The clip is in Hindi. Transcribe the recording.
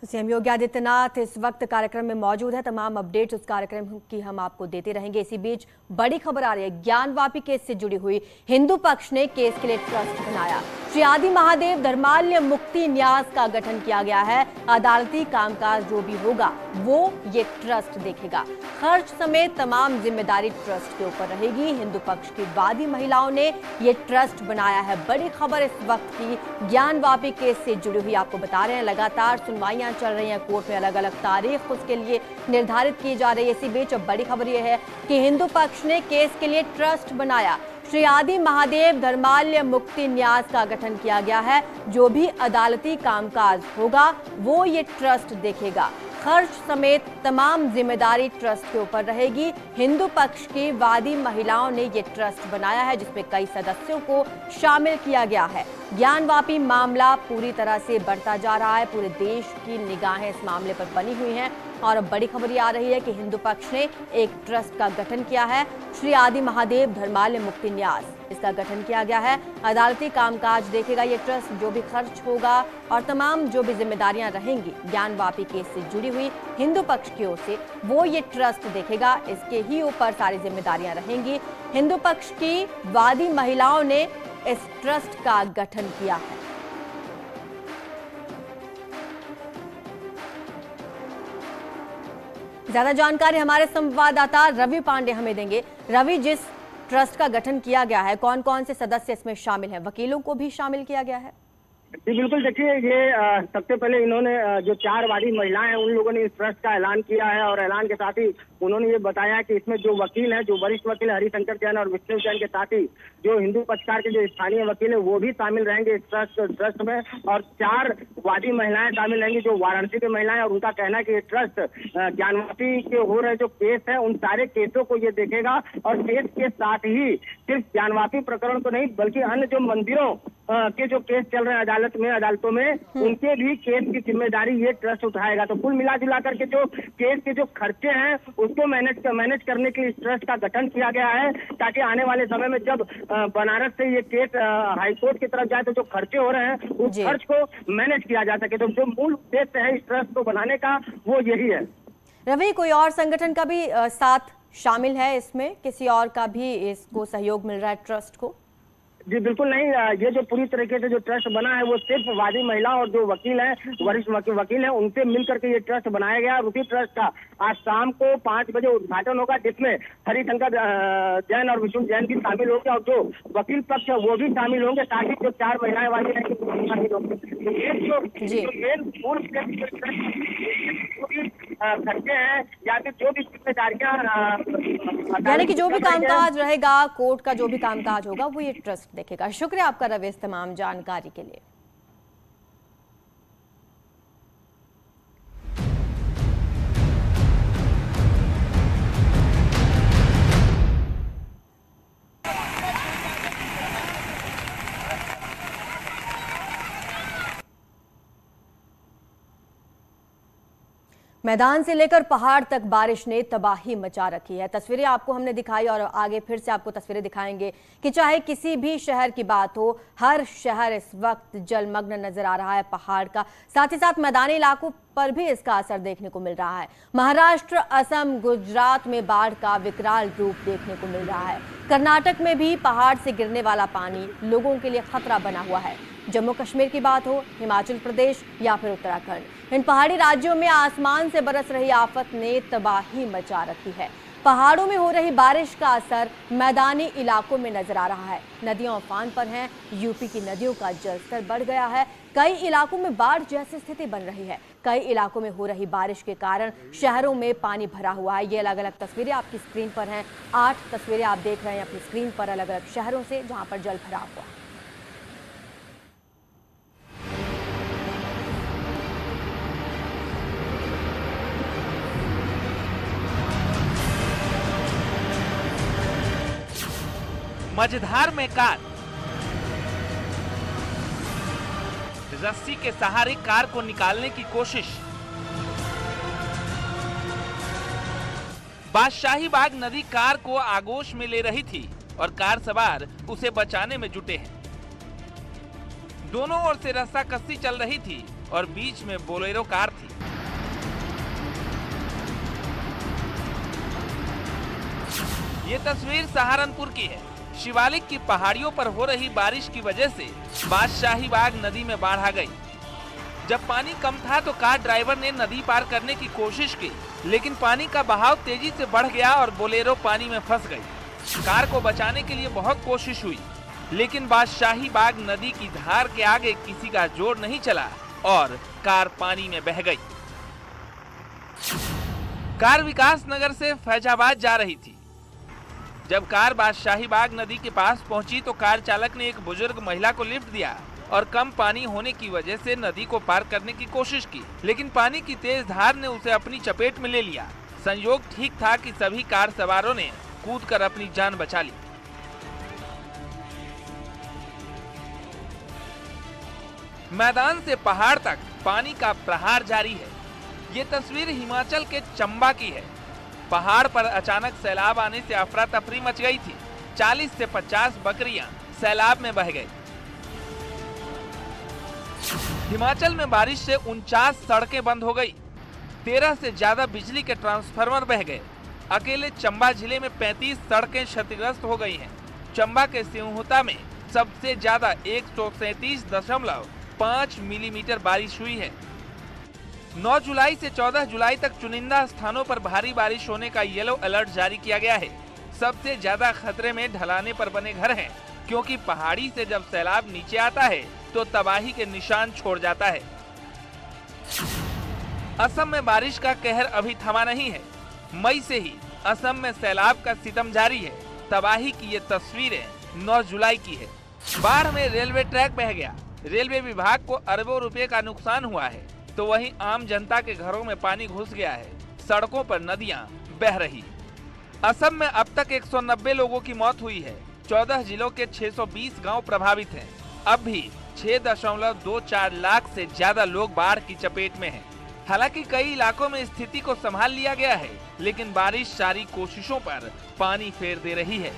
सीएम योगी आदित्यनाथ इस वक्त कार्यक्रम में मौजूद है। तमाम अपडेट्स उस कार्यक्रम की हम आपको देते रहेंगे। इसी बीच बड़ी खबर आ रही है, ज्ञानवापी केस से जुड़ी हुई हिंदू पक्ष ने केस के लिए ट्रस्ट बनाया। श्री आदि महादेव धर्माल्य मुक्ति न्यास का गठन किया गया है। अदालती कामकाज जो भी होगा वो ये ट्रस्ट देखेगा। खर्च समेत तमाम जिम्मेदारी ट्रस्ट के ऊपर रहेगी। हिंदू पक्ष की वादी महिलाओं ने ये ट्रस्ट बनाया है। बड़ी खबर इस वक्त की ज्ञानवापी केस से जुड़ी हुई आपको बता रहे हैं। लगातार सुनवाइयां चल रही हैं कोर्ट में, अलग अलग तारीख उसके लिए निर्धारित की जा रही है। इसी बीच अब बड़ी खबर यह है कि हिंदू पक्ष ने केस के लिए ट्रस्ट बनाया। श्री आदि महादेव धर्माल्य मुक्ति न्यास का गठन किया गया है। जो भी अदालती कामकाज होगा वो ये ट्रस्ट देखेगा। खर्च समेत तमाम जिम्मेदारी ट्रस्ट के ऊपर रहेगी। हिंदू पक्ष की वादी महिलाओं ने ये ट्रस्ट बनाया है, जिसमें कई सदस्यों को शामिल किया गया है। ज्ञानवापी मामला पूरी तरह से बढ़ता जा रहा है। पूरे देश की निगाहें इस मामले पर बनी हुई हैं और अब बड़ी खबर ये आ रही है कि हिंदू पक्ष ने एक ट्रस्ट का गठन किया है। श्री आदि महादेव धर्माल्य मुक्ति न्यास, इसका गठन किया गया है। अदालती कामकाज देखेगा ये ट्रस्ट। जो भी खर्च होगा और तमाम जो भी जिम्मेदारियां रहेंगी ज्ञानवापी केस से जुड़ी हुई हिंदू पक्ष की ओर से, वो ये ट्रस्ट देखेगा। इसके ही ऊपर सारी जिम्मेदारियां रहेंगी। हिंदू पक्ष की वादी महिलाओं ने इस ट्रस्ट का गठन किया है। ज्यादा जानकारी हमारे संवाददाता रवि पांडे हमें देंगे। रवि, जिस ट्रस्ट का गठन किया गया है, कौन कौन से सदस्य इसमें शामिल हैं? वकीलों को भी शामिल किया गया है? जी बिल्कुल, देखिए ये सबसे पहले इन्होंने जो 4 वादी महिलाएं हैं उन लोगों ने इस ट्रस्ट का ऐलान किया है और ऐलान के साथ ही उन्होंने ये बताया कि इसमें जो वकील हैं, जो वरिष्ठ वकील हरिशंकर जैन और विष्णु जैन के साथ ही जो हिंदू पक्षकार के जो स्थानीय वकील है वो भी शामिल रहेंगे इस ट्रस्ट में। और 4 वादी महिलाएं शामिल रहेंगी जो वाराणसी की महिलाएं, और उनका कहना है कि ये ट्रस्ट ज्ञानवापी के हो रहे जो केस है उन सारे केसों को ये देखेगा। और केस के साथ ही सिर्फ ज्ञानवापी प्रकरण को नहीं बल्कि अन्य जो मंदिरों के जो केस चल रहे हैं अदालतों में उनके भी केस की जिम्मेदारी ये ट्रस्ट उठाएगा। तो कुल मिला जुला करके जो केस के जो खर्चे हैं उसको मैनेज करने के लिए इस ट्रस्ट का गठन किया गया है, ताकि आने वाले समय में जब बनारस से ये केस हाईकोर्ट की तरफ जाए तो जो खर्चे हो रहे हैं उस खर्च को मैनेज किया जा सके। तो जो मूल उद्देश्य है इस ट्रस्ट को बनाने का वो यही है। रवि, कोई और संगठन का भी साथ शामिल है इसमें? किसी और का भी इसको सहयोग मिल रहा है ट्रस्ट को? जी बिल्कुल नहीं, ये जो पूरी तरीके से जो ट्रस्ट बना है वो सिर्फ वादी महिला और जो वकील हैं, वरिष्ठ वकील हैं, उनसे मिलकर के ये ट्रस्ट बनाया गया। उसी ट्रस्ट का आज शाम को 5 बजे उद्घाटन होगा, जिसमें हरिशंकर जैन और विष्णु जैन भी शामिल होंगे और जो वकील पक्ष है वो भी शामिल होंगे, साथ ही जो 4 महिलाएं वाली रहेंगी वो भी शामिल होंगे। खर्चे हैं या फिर जो भी जिम्मेदारियां, यानी कि जो भी कामकाज रहेगा, कोर्ट का जो भी कामकाज होगा वो ये ट्रस्ट देखेगा। शुक्रिया आपका रवि इस तमाम जानकारी के लिए। मैदान से लेकर पहाड़ तक बारिश ने तबाही मचा रखी है। तस्वीरें आपको हमने दिखाई और आगे फिर से आपको तस्वीरें दिखाएंगे कि चाहे किसी भी शहर की बात हो, हर शहर इस वक्त जलमग्न नजर आ रहा है पहाड़ का। साथ ही साथ मैदानी इलाकों पर भी इसका असर देखने को मिल रहा है। महाराष्ट्र, असम, गुजरात में बाढ़ का विकराल रूप देखने को मिल रहा है। कर्नाटक में भी पहाड़ से गिरने वाला पानी लोगों के लिए खतरा बना हुआ है। जम्मू कश्मीर की बात हो, हिमाचल प्रदेश या फिर उत्तराखंड, इन पहाड़ी राज्यों में आसमान से बरस रही आफत ने तबाही मचा रखी है। पहाड़ों में हो रही बारिश का असर मैदानी इलाकों में नजर आ रहा है। नदियां उफान पर हैं। यूपी की नदियों का जलस्तर बढ़ गया है। कई इलाकों में बाढ़ जैसी स्थिति बन रही है। कई इलाकों में हो रही बारिश के कारण शहरों में पानी भरा हुआ है। ये अलग अलग तस्वीरें आपकी स्क्रीन पर हैं। 8 तस्वीरें आप देख रहे हैं अपनी स्क्रीन पर अलग अलग शहरों से जहां पर जल भरा हुआ है। मझधार में कार, रस्सी के सहारे कार को निकालने की कोशिश। बादशाही बाग नदी कार को आगोश में ले रही थी और कार सवार उसे बचाने में जुटे हैं। दोनों ओर से रस्सा कस्सी चल रही थी और बीच में बोलेरो कार थी। ये तस्वीर सहारनपुर की है। शिवालिक की पहाड़ियों पर हो रही बारिश की वजह से बादशाही बाग नदी में बाढ़ आ गई। जब पानी कम था तो कार ड्राइवर ने नदी पार करने की कोशिश की, लेकिन पानी का बहाव तेजी से बढ़ गया और बोलेरो पानी में फंस गई। कार को बचाने के लिए बहुत कोशिश हुई, लेकिन बादशाही बाग नदी की धार के आगे किसी का जोर नहीं चला और कार पानी में बह गई। कार विकास नगर से फैजाबाद जा रही थी। जब कार बादशाही बाग नदी के पास पहुंची तो कार चालक ने एक बुजुर्ग महिला को लिफ्ट दिया और कम पानी होने की वजह से नदी को पार करने की कोशिश की, लेकिन पानी की तेज धार ने उसे अपनी चपेट में ले लिया। संयोग ठीक था कि सभी कार सवारों ने कूदकर अपनी जान बचा ली। मैदान से पहाड़ तक पानी का प्रहार जारी है। ये तस्वीर हिमाचल के चंबा की है। पहाड़ पर अचानक सैलाब आने से अफरा तफरी मच गई थी। 40 से 50 बकरियां सैलाब में बह गई। हिमाचल में बारिश से 49 सड़कें बंद हो गई। 13 से ज्यादा बिजली के ट्रांसफार्मर बह गए। अकेले चंबा जिले में 35 सड़कें क्षतिग्रस्त हो गई हैं। चंबा के सिंहुता में सबसे ज्यादा 137.5 मिलीमीटर बारिश हुई है। 9 जुलाई से 14 जुलाई तक चुनिंदा स्थानों पर भारी बारिश होने का येलो अलर्ट जारी किया गया है। सबसे ज्यादा खतरे में ढलाने पर बने घर हैं, क्योंकि पहाड़ी से जब सैलाब नीचे आता है तो तबाही के निशान छोड़ जाता है। असम में बारिश का कहर अभी थमा नहीं है। मई से ही असम में सैलाब का सितम जारी है। तबाही की ये तस्वीरें 9 जुलाई की है। बाढ़ में रेलवे ट्रैक बह गया। रेलवे विभाग को अरबों रुपए का नुकसान हुआ है, तो वहीं आम जनता के घरों में पानी घुस गया है। सड़कों पर नदियां बह रही। असम में अब तक 190 लोगों की मौत हुई है। 14 जिलों के 620 गांव प्रभावित हैं। अब भी 6.24 लाख से ज्यादा लोग बाढ़ की चपेट में हैं। हालांकि कई इलाकों में स्थिति को संभाल लिया गया है, लेकिन बारिश सारी कोशिशों पर पानी फेर दे रही है।